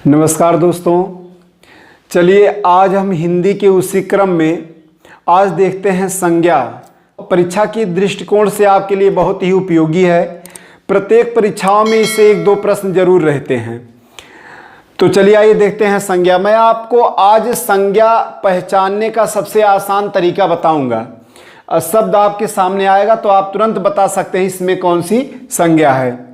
नमस्कार दोस्तों, चलिए आज हम हिंदी के उसी क्रम में आज देखते हैं संज्ञा। परीक्षा की दृष्टिकोण से आपके लिए बहुत ही उपयोगी है। प्रत्येक परीक्षाओं में इससे एक दो प्रश्न जरूर रहते हैं। तो चलिए आइए देखते हैं संज्ञा। मैं आपको आज संज्ञा पहचानने का सबसे आसान तरीका बताऊंगा। शब्द आपके सामने आएगा तो आप तुरंत बता सकते हैं इसमें कौन सी संज्ञा है।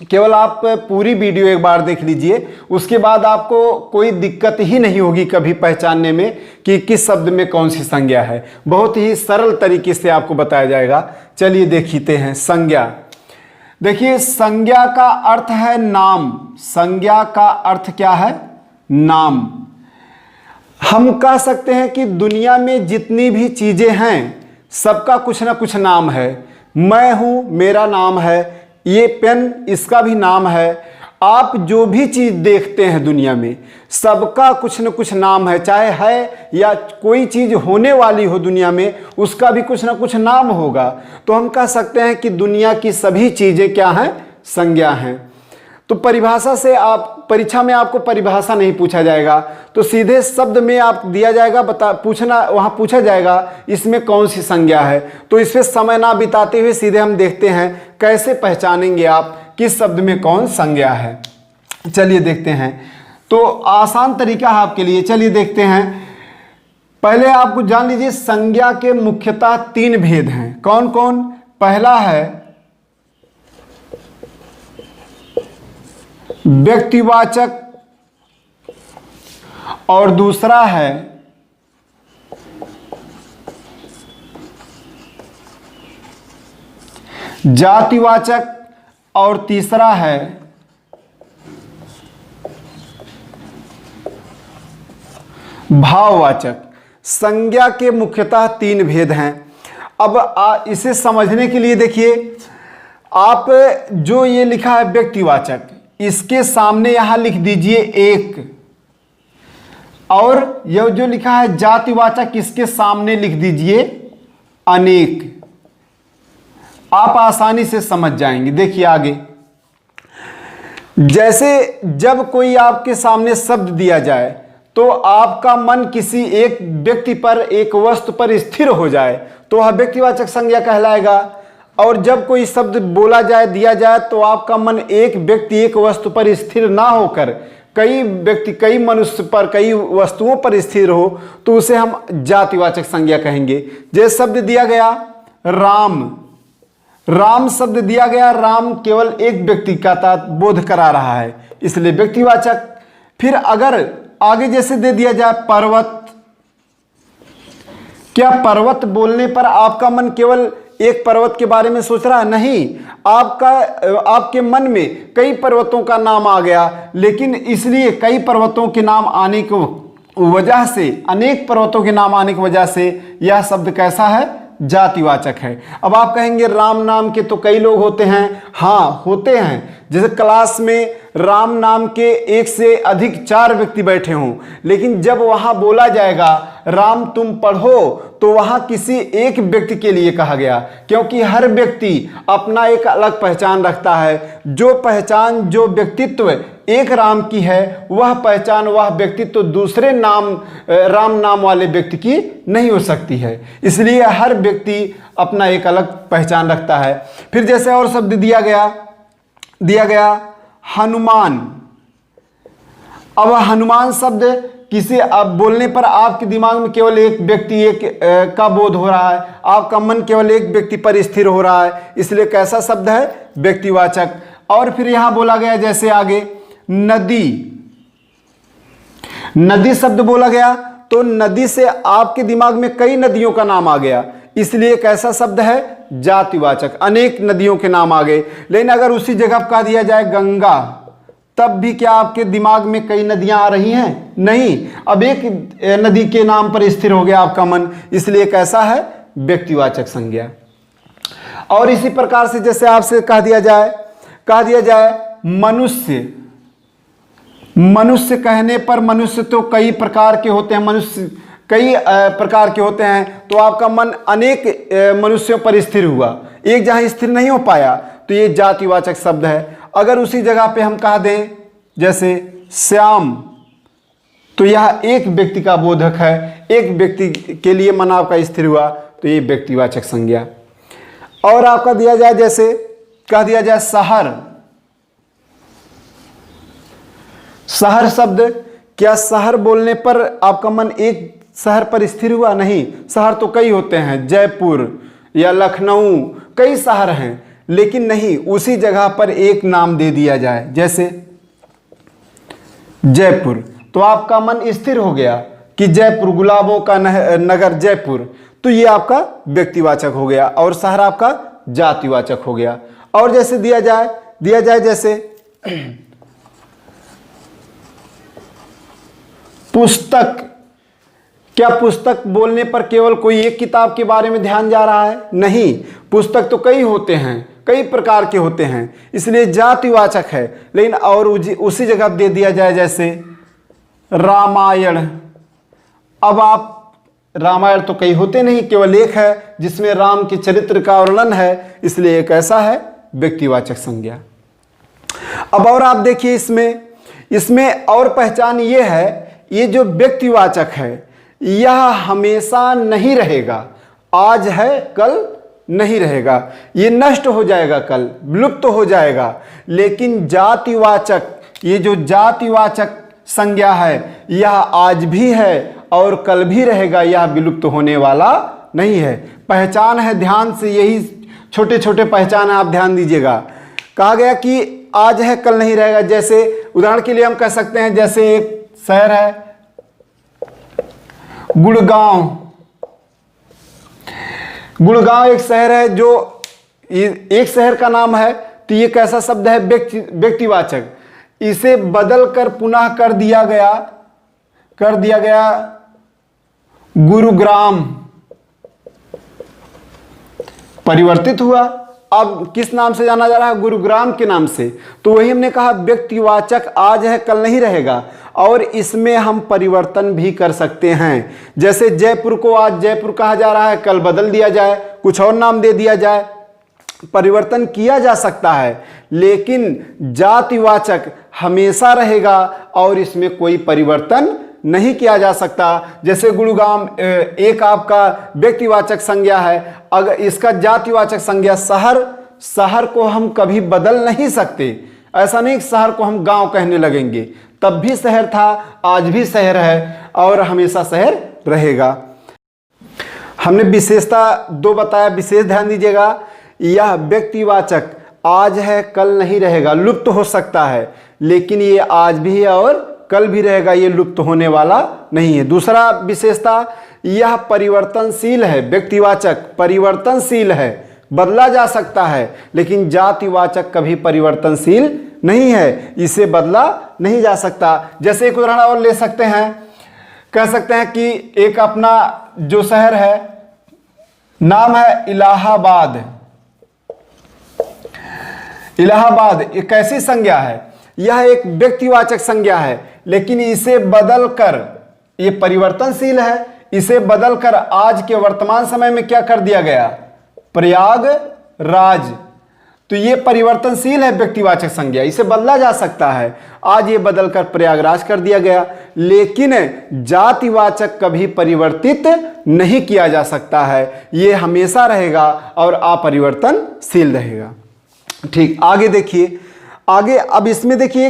केवल आप पूरी वीडियो एक बार देख लीजिए, उसके बाद आपको कोई दिक्कत ही नहीं होगी कभी पहचानने में कि किस शब्द में कौन सी संज्ञा है। बहुत ही सरल तरीके से आपको बताया जाएगा। चलिए देखते हैं संज्ञा। देखिए, संज्ञा का अर्थ है नाम। संज्ञा का अर्थ क्या है? नाम। हम कह सकते हैं कि दुनिया में जितनी भी चीजें हैं सबका कुछ ना कुछ नाम है। मैं हूं, मेरा नाम है। ये पेन, इसका भी नाम है। आप जो भी चीज देखते हैं दुनिया में सबका कुछ न कुछ नाम है। चाहे है या कोई चीज होने वाली हो दुनिया में, उसका भी कुछ न कुछ नाम होगा। तो हम कह सकते हैं कि दुनिया की सभी चीजें क्या हैं? संज्ञा हैं। तो परिभाषा से आप परीक्षा में आपको परिभाषा नहीं पूछा जाएगा, तो सीधे शब्द में आप दिया जाएगा, वहां पूछा जाएगा इसमें कौन सी संज्ञा है। तो इस पे समय ना बिताते हुए सीधे हम देखते हैं कैसे पहचानेंगे आप किस शब्द में कौन संज्ञा है। चलिए देखते हैं। तो आसान तरीका है आपके लिए। चलिए देखते हैं। पहले आपको जान लीजिए संज्ञा के मुख्यतः तीन भेद हैं। कौन कौन? पहला है व्यक्तिवाचक और दूसरा है जातिवाचक और तीसरा है भाववाचक। संज्ञा के मुख्यतः तीन भेद हैं। अब इसे समझने के लिए देखिए, आप जो ये लिखा है व्यक्तिवाचक, इसके सामने यहां लिख दीजिए एक, और यह जो लिखा है जातिवाचक, इसके सामने लिख दीजिए अनेक। आप आसानी से समझ जाएंगे। देखिए आगे, जैसे जब कोई आपके सामने शब्द दिया जाए तो आपका मन किसी एक व्यक्ति पर, एक वस्तु पर स्थिर हो जाए तो वह व्यक्तिवाचक संज्ञा कहलाएगा। और जब कोई शब्द बोला जाए, दिया जाए, तो आपका मन एक व्यक्ति, एक वस्तु पर स्थिर ना होकर कई व्यक्ति, कई मनुष्य पर, कई वस्तुओं पर स्थिर हो, तो उसे हम जातिवाचक संज्ञा कहेंगे। जैसे शब्द दिया गया राम, राम शब्द दिया गया, राम केवल एक व्यक्ति का बोध करा रहा है, इसलिए व्यक्तिवाचक। फिर अगर आगे जैसे दे दिया जाए पर्वत, क्या पर्वत बोलने पर आपका मन केवल एक पर्वत के बारे में सोच रहा है? नहीं, आपके मन में कई पर्वतों का नाम आ गया, लेकिन इसलिए कई पर्वतों के नाम आने की वजह से, अनेक पर्वतों के नाम आने की वजह से यह शब्द कैसा है? जातिवाचक है। अब आप कहेंगे राम नाम के तो कई लोग होते हैं। हाँ, होते हैं। जैसे क्लास में राम नाम के एक से अधिक 4 व्यक्ति बैठे हों, लेकिन जब वहां बोला जाएगा राम तुम पढ़ो, तो वहां किसी एक व्यक्ति के लिए कहा गया, क्योंकि हर व्यक्ति अपना एक अलग पहचान रखता है। जो पहचान, जो व्यक्तित्व एक राम की है, वह पहचान, वह व्यक्तित्व दूसरे नाम, राम नाम वाले व्यक्ति की नहीं हो सकती है। इसलिए हर व्यक्ति अपना एक अलग पहचान रखता है। फिर जैसे और शब्द दिया गया हनुमान। अब हनुमान शब्द किसी अब बोलने पर आपके दिमाग में केवल एक व्यक्ति, एक का बोध हो रहा है, आपका मन केवल एक व्यक्ति पर स्थिर हो रहा है, इसलिए कैसा शब्द है? व्यक्तिवाचक। और फिर यहां बोला गया जैसे आगे नदी, नदी शब्द बोला गया तो नदी से आपके दिमाग में कई नदियों का नाम आ गया, इसलिए कैसा शब्द है? जातिवाचक। अनेक नदियों के नाम आ गए। लेकिन अगर उसी जगह कह दिया जाए गंगा, तब भी क्या आपके दिमाग में कई नदियां आ रही हैं? नहीं, अब एक नदी के नाम पर स्थिर हो गया आपका मन, इसलिए कैसा है? व्यक्तिवाचक संज्ञा। और इसी प्रकार से जैसे आपसे कह दिया जाए मनुष्य, मनुष्य कहने पर मनुष्य तो कई प्रकार के होते हैं, मनुष्य कई प्रकार के होते हैं, तो आपका मन अनेक मनुष्यों पर स्थिर हुआ, एक जहां स्थिर नहीं हो पाया, तो ये जातिवाचक शब्द है। अगर उसी जगह पे हम कह दें जैसे श्याम, तो यह एक व्यक्ति का बोधक है, एक व्यक्ति के लिए मन आपका स्थिर हुआ, तो ये व्यक्तिवाचक संज्ञा। और आपका दिया जाए, जैसे कह दिया जाए शहर, शहर शब्द, क्या शहर बोलने पर आपका मन एक शहर पर स्थिर हुआ? नहीं, शहर तो कई होते हैं, जयपुर या लखनऊ, कई शहर हैं, लेकिन नहीं, उसी जगह पर एक नाम दे दिया जाए, जैसे जयपुर, तो आपका मन स्थिर हो गया कि जयपुर, गुलाबों का नगर जयपुर, तो ये आपका व्यक्तिवाचक हो गया, और शहर आपका जातिवाचक हो गया। और जैसे दिया जाए जैसे पुस्तक, क्या पुस्तक बोलने पर केवल कोई एक किताब के बारे में ध्यान जा रहा है? नहीं, पुस्तक तो कई होते हैं, कई प्रकार के होते हैं, इसलिए जातिवाचक है। लेकिन और उसी जगह दे दिया जाए, जैसे रामायण। अब आप, रामायण तो कई होते नहीं, केवल एक है जिसमें राम के चरित्र का वर्णन है, इसलिए एक ऐसा है व्यक्तिवाचक संज्ञा। अब और आप देखिए, इसमें और पहचान ये है, ये जो व्यक्तिवाचक है यह हमेशा नहीं रहेगा, आज है कल नहीं रहेगा, ये नष्ट हो जाएगा, कल विलुप्त हो जाएगा। लेकिन जातिवाचक, ये जो जातिवाचक संज्ञा है यह आज भी है और कल भी रहेगा, यह विलुप्त होने वाला नहीं है। पहचान है, ध्यान से, यही छोटे छोटे पहचान है, आप ध्यान दीजिएगा। कहा गया कि आज है कल नहीं रहेगा। जैसे उदाहरण के लिए हम कह सकते हैं, जैसे एक शहर है गुड़गांव, गुड़गांव एक शहर है, जो एक शहर का नाम है, तो ये कैसा शब्द है? व्यक्तिवाचक। इसे बदल कर पुनः कर दिया गया गुरुग्राम, परिवर्तित हुआ, अब किस नाम से जाना जा रहा है? गुरुग्राम के नाम से। तो वही हमने कहा, व्यक्तिवाचक आज है कल नहीं रहेगा, और इसमें हम परिवर्तन भी कर सकते हैं। जैसे जयपुर को आज जयपुर कहा जा रहा है, कल बदल दिया जाए, कुछ और नाम दे दिया जाए, परिवर्तन किया जा सकता है। लेकिन जातिवाचक हमेशा रहेगा और इसमें कोई परिवर्तन नहीं किया जा सकता। जैसे गुड़गांव एक आपका व्यक्तिवाचक संज्ञा है, अगर इसका जातिवाचक संज्ञा शहर को हम कभी बदल नहीं सकते। ऐसा नहीं कि शहर को हम गांव कहने लगेंगे, तब भी शहर था, आज भी शहर है और हमेशा शहर रहेगा। हमने विशेषता 2 बताया, विशेष ध्यान दीजिएगा। यह व्यक्तिवाचक आज है कल नहीं रहेगा, लुप्त हो सकता है, लेकिन ये आज भी है और कल भी रहेगा, ये लुप्त होने वाला नहीं है। दूसरा विशेषता, यह परिवर्तनशील है। व्यक्तिवाचक परिवर्तनशील है, बदला जा सकता है, लेकिन जातिवाचक कभी परिवर्तनशील नहीं है, इसे बदला नहीं जा सकता। जैसे एक उदाहरण और ले सकते हैं, कह सकते हैं कि एक अपना जो शहर है, नाम है इलाहाबाद। इलाहाबाद एक कैसी संज्ञा है? यह एक व्यक्तिवाचक संज्ञा है, लेकिन इसे बदलकर, ये परिवर्तनशील है, इसे बदलकर आज के वर्तमान समय में क्या कर दिया गया? प्रयागराज। तो ये परिवर्तनशील है व्यक्तिवाचक संज्ञा, इसे बदला जा सकता है, आज ये बदलकर प्रयागराज कर दिया गया। लेकिन जातिवाचक कभी परिवर्तित नहीं किया जा सकता है, ये हमेशा रहेगा और अपरिवर्तनशील रहेगा। ठीक, आगे देखिए, आगे अब इसमें देखिए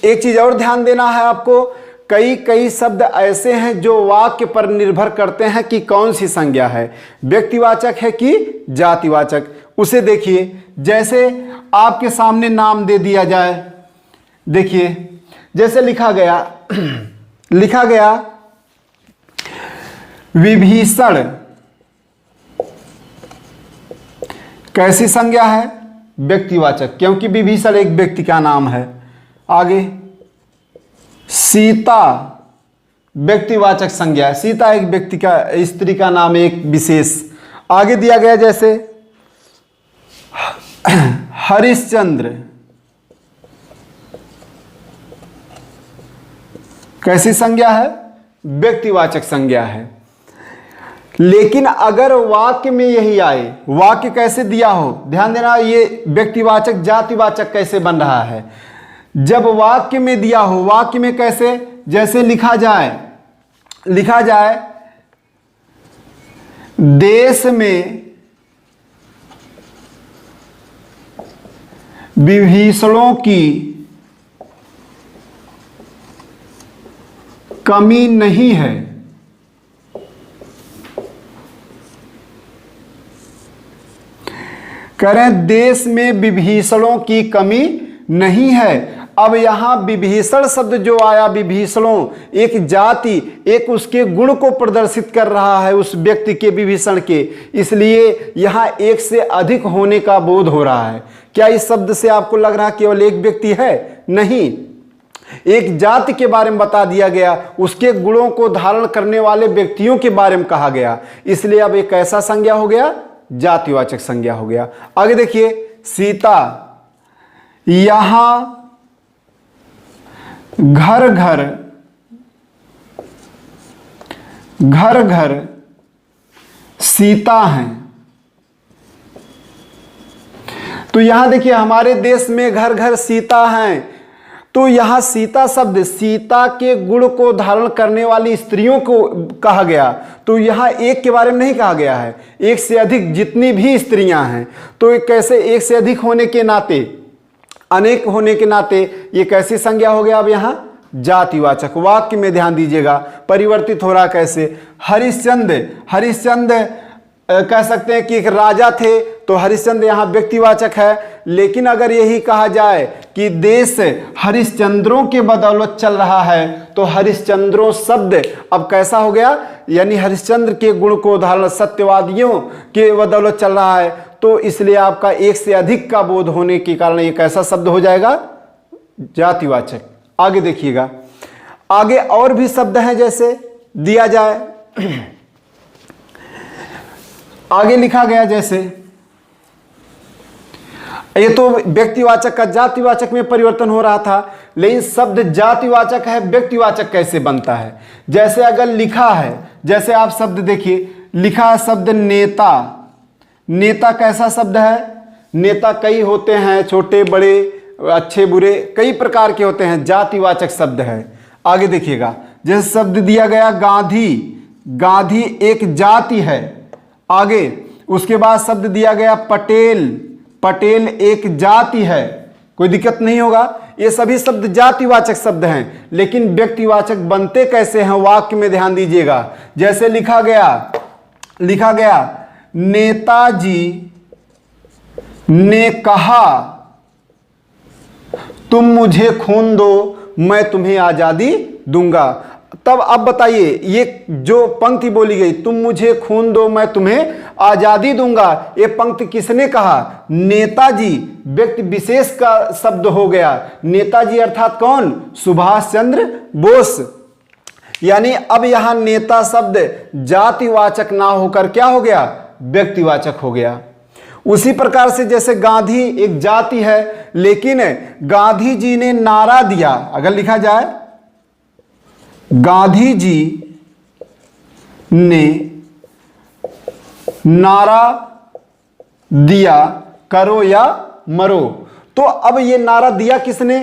एक चीज और ध्यान देना है आपको। कई शब्द ऐसे हैं जो वाक्य पर निर्भर करते हैं कि कौन सी संज्ञा है, व्यक्तिवाचक है कि जातिवाचक। उसे देखिए, जैसे आपके सामने नाम दे दिया जाए, देखिए जैसे लिखा गया विभीषण, कैसी संज्ञा है? व्यक्तिवाचक, क्योंकि विभीषण एक व्यक्ति का नाम है। आगे सीता, व्यक्तिवाचक संज्ञा है, सीता एक व्यक्ति का, स्त्री का नाम, एक विशेष। आगे दिया गया जैसे हरिश्चंद्र, कैसी संज्ञा है? व्यक्तिवाचक संज्ञा है। लेकिन अगर वाक्य में यही आए, वाक्य कैसे दिया हो, ध्यान देना, ये व्यक्तिवाचक जातिवाचक कैसे बन रहा है। जब वाक्य में दिया हो, वाक्य में कैसे, जैसे लिखा जाए देश में विभीषणों की कमी नहीं है। कह रहे हैं देश में विभीषणों की कमी नहीं है। अब यहां विभीषण शब्द जो आया, विभीषणों एक जाति, एक उसके गुण को प्रदर्शित कर रहा है उस व्यक्ति के, विभीषण के, इसलिए यहां एक से अधिक होने का बोध हो रहा है। क्या इस शब्द से आपको लग रहा केवल एक व्यक्ति है? नहीं, एक जाति के बारे में बता दिया गया, उसके गुणों को धारण करने वाले व्यक्तियों के बारे में कहा गया, इसलिए अब एक कैसा संज्ञा हो गया? जातिवाचक संज्ञा हो गया। आगे देखिए, सीता, यहां घर घर सीता हैं। तो यहां देखिए हमारे देश में घर घर सीता हैं, तो यहां सीता शब्द सीता के गुण को धारण करने वाली स्त्रियों को कहा गया। तो यहां एक के बारे में नहीं कहा गया है, एक से अधिक जितनी भी स्त्रियां हैं। तो कैसे एक से अधिक होने के नाते, अनेक होने के नाते ये कैसी संज्ञा हो गया? अब यहां जातिवाचक। वाक्य में ध्यान दीजिएगा परिवर्तित हो रहा कैसे। हरिश्चंद्र कह सकते हैं कि एक राजा थे, तो हरिश्चंद्र यहाँ व्यक्तिवाचक है। लेकिन अगर यही कहा जाए कि देश हरिश्चंद्रों के बदौलत चल रहा है, तो हरिश्चंद्रों शब्द अब कैसा हो गया? यानी हरिश्चंद्र के गुण को धारण, सत्यवादियों के बदौलत चल रहा है, तो इसलिए आपका एक से अधिक का बोध होने के कारण ये कैसा शब्द हो जाएगा? जातिवाचक। आगे देखिएगा, आगे और भी शब्द हैं, जैसे दिया जाए, आगे लिखा गया, जैसे ये तो व्यक्तिवाचक का जातिवाचक में परिवर्तन हो रहा था, लेकिन शब्द जातिवाचक है, व्यक्तिवाचक कैसे बनता है? जैसे अगर लिखा है, जैसे आप शब्द देखिए, लिखा है शब्द नेता। नेता कैसा शब्द है? नेता कई होते हैं, छोटे बड़े, अच्छे बुरे, कई प्रकार के होते हैं, जातिवाचक शब्द है। आगे देखिएगा, जैसे शब्द दिया गया गांधी, गांधी एक जाति है। आगे उसके बाद शब्द दिया गया पटेल, पटेल एक जाति है, कोई दिक्कत नहीं होगा। ये सभी शब्द जातिवाचक शब्द हैं, लेकिन व्यक्तिवाचक बनते कैसे हैं? वाक्य में ध्यान दीजिएगा। जैसे लिखा गया नेताजी ने कहा तुम मुझे खून दो, मैं तुम्हें आजादी दूंगा। तब अब बताइए, ये जो पंक्ति बोली गई, तुम मुझे खून दो मैं तुम्हें आजादी दूंगा, ये पंक्ति किसने कहा? नेताजी, व्यक्ति विशेष का शब्द हो गया। नेताजी अर्थात कौन? सुभाष चंद्र बोस। यानी अब यहां नेता शब्द जातिवाचक ना होकर क्या हो गया? व्यक्तिवाचक हो गया। उसी प्रकार से जैसे गांधी एक जाति है, लेकिन गांधी जी ने नारा दिया, अगर लिखा जाए गांधी जी ने नारा दिया करो या मरो, तो अब ये नारा दिया किसने?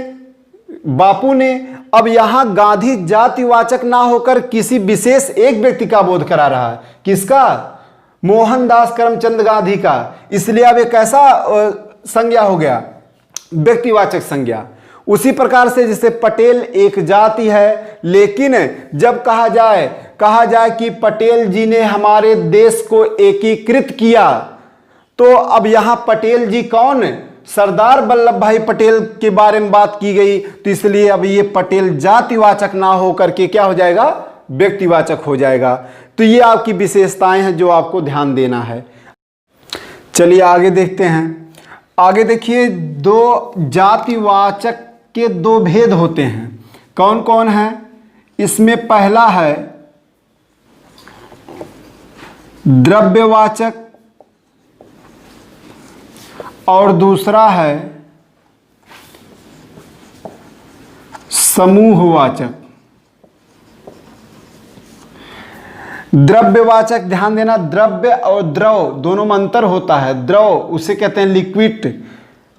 बापू ने। अब यहां गांधी जातिवाचक ना होकर किसी विशेष एक व्यक्ति का बोध करा रहा है। किसका? मोहनदास करमचंद गांधी का। इसलिए अब एक ऐसा संज्ञा हो गया, व्यक्तिवाचक संज्ञा। उसी प्रकार से जैसे पटेल एक जाति है, लेकिन जब कहा जाए कि पटेल जी ने हमारे देश को एकीकृत किया, तो अब यहां पटेल जी कौन? सरदार वल्लभ भाई पटेल के बारे में बात की गई, तो इसलिए अब ये पटेल जातिवाचक ना होकर के क्या हो जाएगा? व्यक्तिवाचक हो जाएगा। तो ये आपकी विशेषताएं हैं जो आपको ध्यान देना है। चलिए आगे देखते हैं। आगे देखिए, दो जातिवाचक के दो भेद होते हैं। कौन कौन है? इसमें पहला है द्रव्यवाचक और दूसरा है समूहवाचक। द्रव्यवाचक ध्यान देना, द्रव्य और द्रव दोनों में अंतर होता है। द्रव उसे कहते हैं लिक्विड,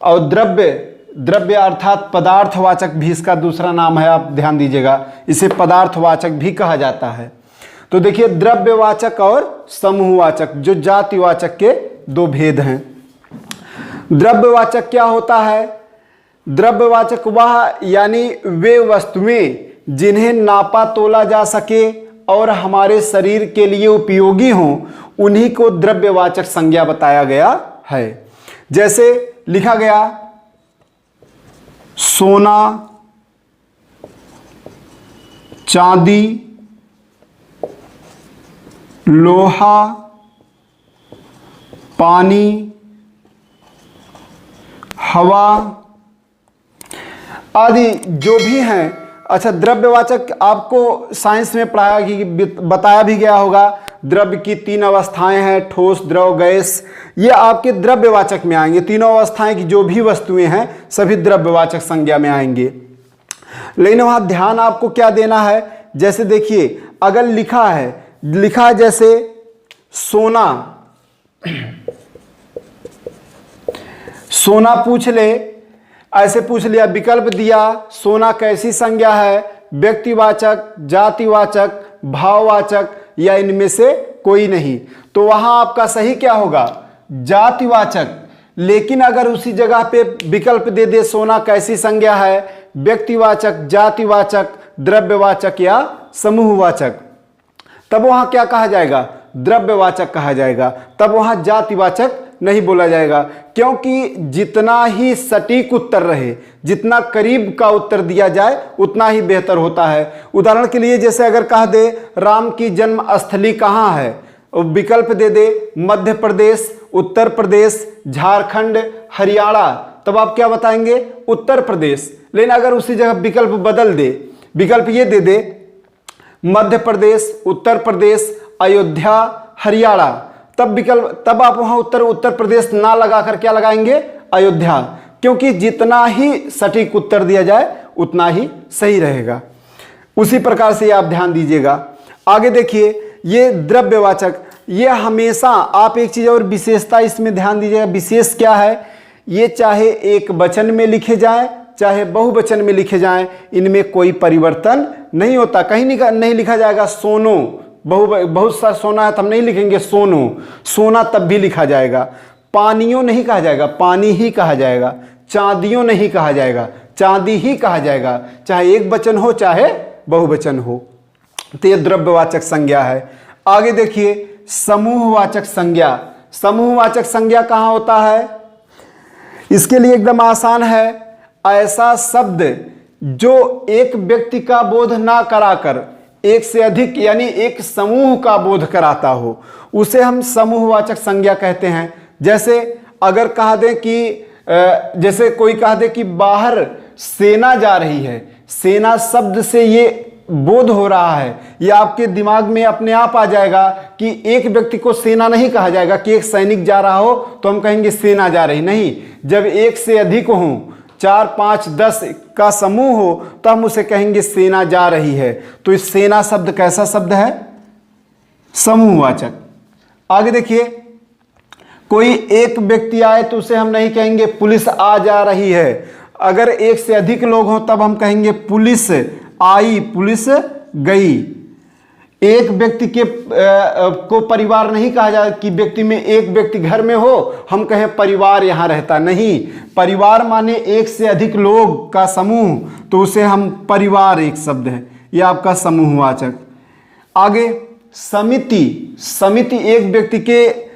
और द्रव्य द्रव्य अर्थात पदार्थवाचक भी इसका दूसरा नाम है, आप ध्यान दीजिएगा, इसे पदार्थवाचक भी कहा जाता है। तो देखिए द्रव्यवाचक और समूहवाचक जो जातिवाचक के दो भेद हैं। द्रव्यवाचक क्या होता है? द्रव्यवाचक वह यानी वे वस्तुएं जिन्हें नापा तोला जा सके और हमारे शरीर के लिए उपयोगी हों, उन्हीं को द्रव्यवाचक संज्ञा बताया गया है। जैसे लिखा गया सोना, चांदी, लोहा, पानी, हवा आदि जो भी हैं। अच्छा, द्रव्यवाचक आपको साइंस में पढ़ाया कि बताया भी गया होगा, द्रव्य की तीन अवस्थाएं हैं, ठोस, द्रव, गैस। ये आपके द्रव्यवाचक में आएंगे। तीनों अवस्थाएं की जो भी वस्तुएं हैं सभी द्रव्यवाचक संज्ञा में आएंगे। लेकिन वहां ध्यान आपको क्या देना है? जैसे देखिए अगर लिखा है जैसे सोना, सोना पूछ ले, ऐसे पूछ लिया, विकल्प दिया, सोना कैसी संज्ञा है? व्यक्तिवाचक, जातिवाचक, भाववाचक या इनमें से कोई नहीं। तो वहां आपका सही क्या होगा? जातिवाचक। लेकिन अगर उसी जगह पे विकल्प दे दे सोना कैसी संज्ञा है, व्यक्तिवाचक, जातिवाचक, द्रव्यवाचक या समूहवाचक, तब वहां क्या कहा जाएगा? द्रव्यवाचक कहा जाएगा। तब वहां जातिवाचक नहीं बोला जाएगा, क्योंकि जितना ही सटीक उत्तर रहे, जितना करीब का उत्तर दिया जाए उतना ही बेहतर होता है। उदाहरण के लिए जैसे अगर कह दे राम की जन्म स्थली कहाँ है, विकल्प दे दे मध्य प्रदेश, उत्तर प्रदेश, झारखंड, हरियाणा, तब आप क्या बताएंगे? उत्तर प्रदेश। लेकिन अगर उसी जगह विकल्प बदल दे, विकल्प ये दे दे मध्य प्रदेश, उत्तर प्रदेश, अयोध्या, हरियाणा, तब आप वहां उत्तर प्रदेश ना लगाकर क्या लगाएंगे? अयोध्या, क्योंकि जितना ही सटीक उत्तर दिया जाए उतना ही सही रहेगा। उसी प्रकार से आप ध्यान दीजिएगा। आगे देखिए ये द्रव्यवाचक, ये हमेशा आप एक चीज और विशेषता इसमें ध्यान दीजिएगा। विशेष क्या है? ये चाहे एक वचन में लिखे जाए चाहे बहुवचन में लिखे जाएं, इनमें कोई परिवर्तन नहीं होता। कहीं नहीं लिखा जाएगा सोनो, बहुत सा सोना है तो हम नहीं लिखेंगे सोनो, सोना तब भी लिखा जाएगा। पानियों नहीं कहा जाएगा, पानी ही कहा जाएगा। चांदियों नहीं कहा जाएगा, चांदी ही कहा जाएगा, चाहे एक वचन हो चाहे बहुवचन हो। तो ये द्रव्यवाचक संज्ञा है। आगे देखिए समूहवाचक संज्ञा। समूहवाचक संज्ञा कहाँ होता है? इसके लिए एकदम आसान है। ऐसा शब्द जो एक व्यक्ति का बोध ना कराकर एक से अधिक यानी एक समूह का बोध कराता हो, उसे हम समूहवाचक संज्ञा कहते हैं। जैसे अगर कह दें कि जैसे कोई कह दे कि बाहर सेना जा रही है, सेना शब्द से ये बोध हो रहा है, ये आपके दिमाग में अपने आप आ जाएगा कि एक व्यक्ति को सेना नहीं कहा जाएगा कि एक सैनिक जा रहा हो तो हम कहेंगे सेना जा रही, नहीं। जब एक से अधिक हों, 4, 5, 10 का समूह हो तो हम उसे कहेंगे सेना जा रही है। तो इस सेना शब्द कैसा शब्द है? समूहवाचक। आगे देखिए कोई एक व्यक्ति आए तो उसे हम नहीं कहेंगे पुलिस आ जा रही है। अगर एक से अधिक लोग हों तब हम कहेंगे पुलिस आई, पुलिस गई। एक व्यक्ति के को परिवार नहीं कहा जाए कि व्यक्ति में एक व्यक्ति घर में हो हम कहें परिवार यहाँ रहता, नहीं। परिवार माने एक से अधिक लोग का समूह, तो उसे हम परिवार एक शब्द है, यह आपका समूहवाचक। आगे समिति। समिति एक व्यक्ति के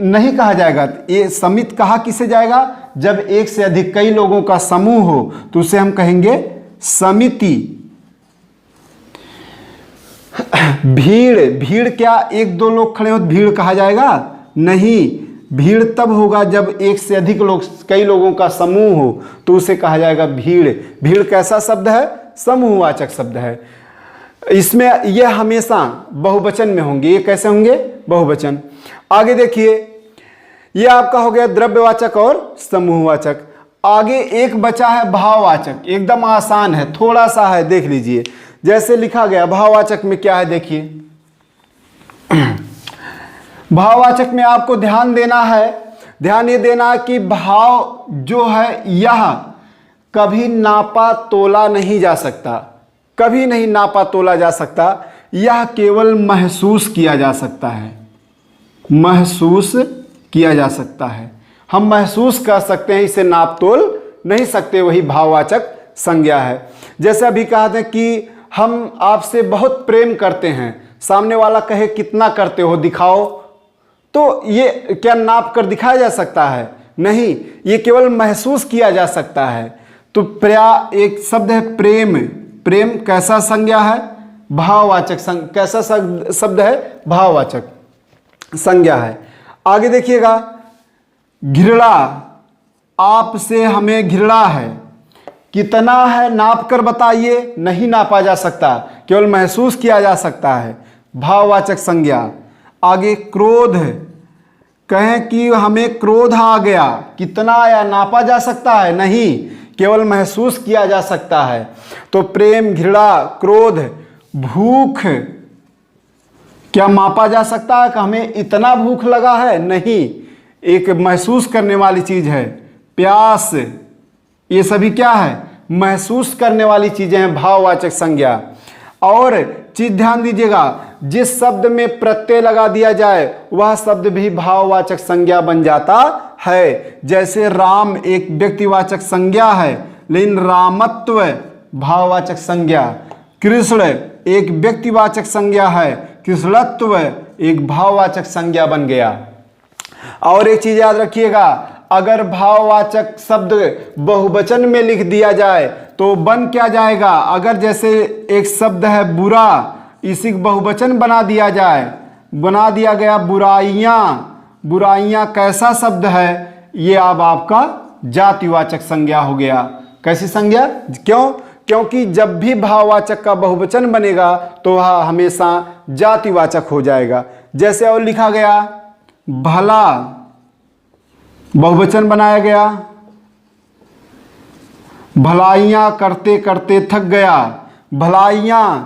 नहीं कहा जाएगा। ये समिति कहा किसे जाएगा? जब एक से अधिक कई लोगों का समूह हो तो उसे हम कहेंगे समिति। भीड़। भीड़ क्या एक दो लोग खड़े हो भीड़ कहा जाएगा? नहीं। भीड़ तब होगा जब एक से अधिक लोग कई लोगों का समूह हो तो उसे कहा जाएगा भीड़। भीड़ कैसा शब्द है? समूहवाचक शब्द है। इसमें यह हमेशा बहुवचन में होंगे। ये कैसे होंगे? बहुवचन। आगे देखिए यह आपका हो गया द्रव्यवाचक और समूहवाचक। आगे एक बचा है भाववाचक। एकदम आसान है, थोड़ा सा है, देख लीजिए। जैसे लिखा गया भाववाचक में क्या है देखिए। भाववाचक में आपको ध्यान देना है, ध्यान ये देना है कि भाव जो है यह कभी नापा तोला नहीं जा सकता, कभी नहीं नापा तोला जा सकता। यह केवल महसूस किया जा सकता है, महसूस किया जा सकता है। हम महसूस कर सकते हैं, इसे नाप तोल नहीं सकते। वही भाववाचक संज्ञा है। जैसे अभी कहा था कि हम आपसे बहुत प्रेम करते हैं, सामने वाला कहे कितना करते हो दिखाओ, तो ये क्या नाप कर दिखाया जा सकता है? नहीं, ये केवल महसूस किया जा सकता है। तो एक शब्द है प्रेम। प्रेम कैसा संज्ञा है? भाववाचक कैसा शब्द है? भाववाचक संज्ञा है। आगे देखिएगा, घृणा, आपसे हमें घृणा है। कितना है नाप कर बताइए? नहीं नापा जा सकता, केवल महसूस किया जा सकता है, भाववाचक संज्ञा। आगे क्रोध, कहें कि हमें क्रोध आ गया, कितना आया नापा जा सकता है? नहीं, केवल महसूस किया जा सकता है। तो प्रेम, घृणा, क्रोध। भूख, क्या मापा जा सकता है कि हमें इतना भूख लगा है? नहीं, एक महसूस करने वाली चीज है। प्यास, ये सभी क्या है? महसूस करने वाली चीजें हैं, भाववाचक संज्ञा। और चीज ध्यान दीजिएगा, जिस शब्द में प्रत्यय लगा दिया जाए वह शब्द भी भाववाचक संज्ञा बन जाता है। जैसे राम एक व्यक्तिवाचक संज्ञा है, लेकिन रामत्व भाववाचक संज्ञा। कृष्ण एक व्यक्तिवाचक संज्ञा है, कृष्णत्व एक भाववाचक संज्ञा बन गया। और एक चीज याद रखिएगा, अगर भाववाचक शब्द बहुवचन में लिख दिया जाए तो बन क्या जाएगा? अगर जैसे एक शब्द है बुरा, इसी बहुवचन बना दिया जाए, बना दिया गया बुराइयां। बुराइयां कैसा शब्द है? ये अब आपका जातिवाचक संज्ञा हो गया। कैसी संज्ञा? क्यों? क्योंकि जब भी भाववाचक का बहुवचन बनेगा तो वह हमेशा जातिवाचक हो जाएगा। जैसे और लिखा गया भला, बहुवचन बनाया गया, भलाइयां करते करते थक गया, भलाइयां,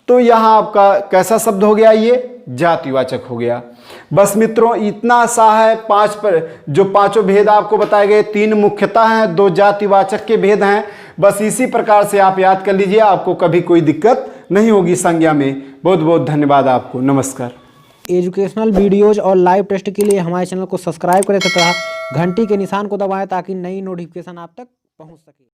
तो यहां आपका कैसा शब्द हो गया? ये जातिवाचक हो गया। बस मित्रों, इतना सा है। जो पांचों भेद आपको बताए गए, 3 मुख्यता हैं, 2 जातिवाचक के भेद हैं। बस इसी प्रकार से आप याद कर लीजिए, आपको कभी कोई दिक्कत नहीं होगी संज्ञा में। बहुत बहुत धन्यवाद आपको। नमस्कार। एजुकेशनल वीडियोज और लाइव टेस्ट के लिए हमारे चैनल को सब्सक्राइब करें तथा घंटी के निशान को दबाएं ताकि नई नोटिफिकेशन आप तक पहुंच सके।